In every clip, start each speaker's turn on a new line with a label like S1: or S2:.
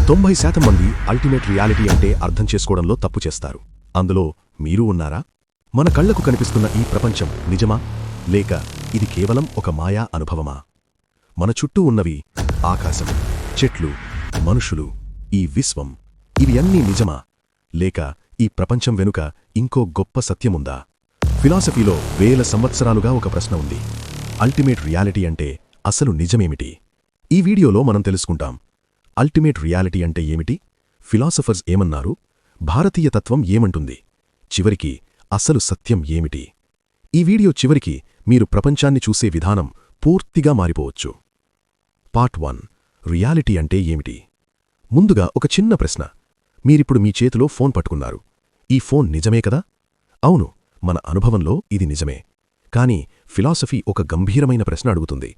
S1: 90% మంది ultimate reality అంటే అర్థం చేసుకోవడంలో తప్పు చేస్తారు. అందులో మీరూ ఉన్నారా? మన కళ్లకు కనిపిస్తున్న ఈ ప్రపంచం నిజమా, లేక ఇది కేవలం ఒక మాయా అనుభవమా? మన చుట్టూ ఉన్నవి ఆకాశం, చెట్లు, మనుషులు, ఈ విశ్వం, ఇవి అన్నీ నిజమా, లేక ఈ ప్రపంచం వెనుక ఇంకో గొప్ప సత్యముందా? ఫిలాసఫీలో వేల సంవత్సరాలుగా ఒక ప్రశ్న ఉంది. అల్టిమేట్ రియాలిటీ అంటే అసలు నిజమేమిటి? ఈ వీడియోలో మనం తెలుసుకుంటాం. అల్టిమేట్ రియాలిటీ అంటే ఏమిటి, ఫిలాసఫర్స్ ఏమన్నారు, భారతీయ తత్వం ఏమంటుంది, చివరికి అసలు సత్యం ఏమిటి? ఈ వీడియో చివరికి మీరు ప్రపంచాన్ని చూసే విధానం పూర్తిగా మారిపోవచ్చు. పార్ట్ 1, రియాలిటీ అంటే ఏమిటి? ముందుగా ఒక చిన్న ప్రశ్న. మీరిప్పుడు మీ చేతిలో ఫోన్ పట్టుకున్నారు. ఈ ఫోన్ నిజమే కదా? అవును, మన అనుభవంలో ఇది నిజమే. కానీ ఫిలాసఫీ ఒక గంభీరమైన ప్రశ్న అడుగుతుంది.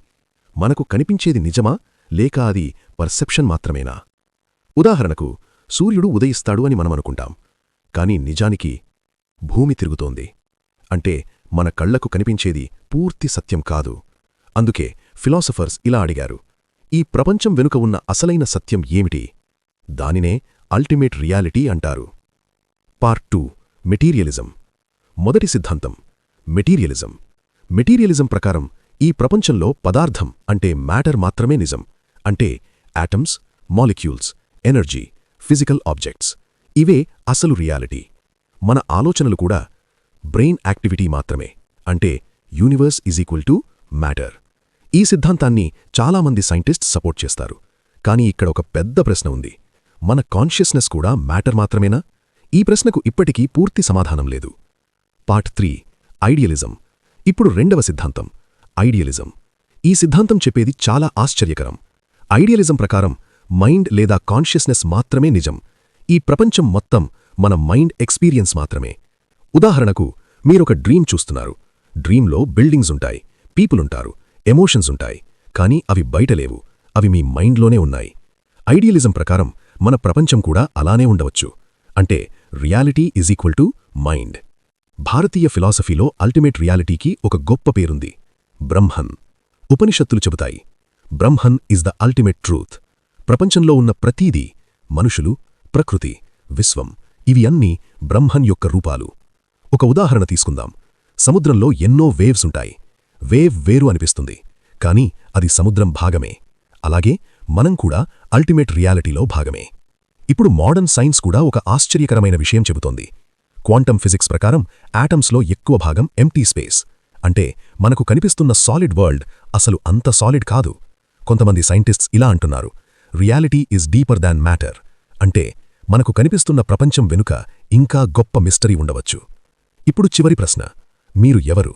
S1: మనకు కనిపించేది నిజమా, లేక అది పర్సెప్షన్ మాత్రమేనా? ఉదాహరణకు, సూర్యుడు ఉదయిస్తాడు అని మనమనుకుంటాం. కాని నిజానికి భూమి తిరుగుతోంది. అంటే మన కళ్లకు కనిపించేది పూర్తి సత్యం కాదు. అందుకే ఫిలాసఫర్స్ ఇలా అడిగారు, ఈ ప్రపంచం వెనుక ఉన్న అసలైన సత్యం ఏమిటి? దానినే అల్టిమేట్ రియాలిటీ అంటారు. Part 2, materialism. మొదటి సిద్ధాంతం మెటీరియలిజం. మెటీరియలిజం ప్రకారం ఈ ప్రపంచంలో పదార్థం అంటే మ్యాటర్ మాత్రమే నిజం. అంటే atoms, molecules, energy, physical objects, ఇవే అసలు రియాలిటీ. మన ఆలోచనలు కూడా బ్రెయిన్ యాక్టివిటీ మాత్రమే. అంటే universe is equal to matter. ఈ సిద్ధాంతాన్ని చాలామంది సైంటిస్ట్స్ సపోర్ట్ చేస్తారు. కానీ ఇక్కడ ఒక పెద్ద ప్రశ్న ఉంది. మన కాన్షియస్నెస్ కూడా మ్యాటర్ మాత్రమేనా? ఈ ప్రశ్నకు ఇప్పటికీ పూర్తి సమాధానం లేదు. Part 3, idealism. ఇప్పుడు రెండవ సిద్ధాంతం ఐడియలిజం. ఈ సిద్ధాంతం చెప్పేది చాలా ఆశ్చర్యకరం. ఐడియలిజం ప్రకారం మైండ్ లేదా కాన్షియస్నెస్ మాత్రమే నిజం. ఈ ప్రపంచం మొత్తం మన మైండ్ ఎక్స్పీరియన్స్ మాత్రమే. ఉదాహరణకు, మీరొక డ్రీమ్ చూస్తున్నారు. డ్రీంలో బిల్డింగ్స్ ఉంటాయి, పీపుల్ ఉంటారు, ఎమోషన్స్ ఉంటాయి. కానీ అవి బయటలేవు, అవి మీ మైండ్లోనే ఉన్నాయి. ఐడియలిజం ప్రకారం మన ప్రపంచం కూడా అలానే ఉండవచ్చు. అంటే reality is equal to mind. భారతీయ ఫిలాసఫీలో అల్టిమేట్ రియాలిటీకి ఒక గొప్ప పేరుంది, బ్రహ్మన్. ఉపనిషత్తులు చెబుతాయి, Brahman is the ultimate truth. ప్రపంచంలో ఉన్న ప్రతీదీ, మనుషులు, ప్రకృతి, విశ్వం, ఇవి అన్నీ బ్రహ్మన్ యొక్క రూపాలు. ఒక ఉదాహరణ తీసుకుందాం. సముద్రంలో ఎన్నో వేవ్స్ ఉంటాయి. వేవ్ వేరు అనిపిస్తుంది, కానీ అది సముద్రం భాగమే. అలాగే మనం కూడా అల్టిమేట్ రియాలిటీలో భాగమే. ఇప్పుడు మోడర్న్ సైన్స్ కూడా ఒక ఆశ్చర్యకరమైన విషయం చెబుతోంది. క్వాంటమ్ ఫిజిక్స్ ప్రకారం యాటమ్స్లో ఎక్కువ భాగం ఎంప్టీ స్పేస్. అంటే మనకు కనిపిస్తున్న సాలిడ్ వరల్డ్ అసలు అంత సాలిడ్ కాదు. కొంతమంది సైంటిస్ట్స్ ఇలా అంటున్నారు, reality is deeper than matter. అంటే మనకు కనిపిస్తున్న ప్రపంచం వెనుక ఇంకా గొప్ప మిస్టరీ ఉండవచ్చు. ఇప్పుడు చివరి ప్రశ్న, మీరు ఎవరు?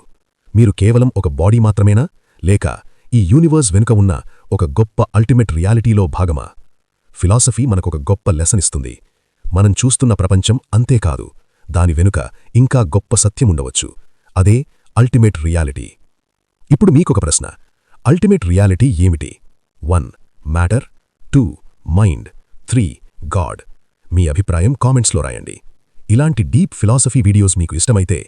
S1: మీరు కేవలం ఒక బాడీ మాత్రమేనా, లేక ఈ యూనివర్స్ వెనుక ఉన్న ఒక గొప్ప అల్టిమేట్ రియాలిటీలో భాగమా? ఫిలాసఫీ మనకొక గొప్ప లెసన్ ఇస్తుంది. మనం చూస్తున్న ప్రపంచం అంతేకాదు, దాని వెనుక ఇంకా గొప్ప సత్యముండవచ్చు. అదే అల్టిమేట్ రియాలిటీ. ఇప్పుడు మీకొక ప్రశ్న, అల్టిమేట్ రియాలిటీ ఏమిటి? 1, మ్యాటర్. 2, మైండ్. 3, గాడ్. మీ అభిప్రాయం కామెంట్స్లో రాయండి. ఇలాంటి డీప్ ఫిలాసఫీ వీడియోస్ మీకు ఇష్టమైతే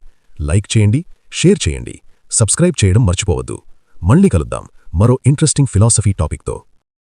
S1: లైక్ చేయండి, షేర్ చేయండి, సబ్స్క్రైబ్ చేయడం మర్చిపోవద్దు. మళ్ళీ కలుద్దాం మరో ఇంట్రెస్టింగ్ ఫిలాసఫీ టాపిక్తో.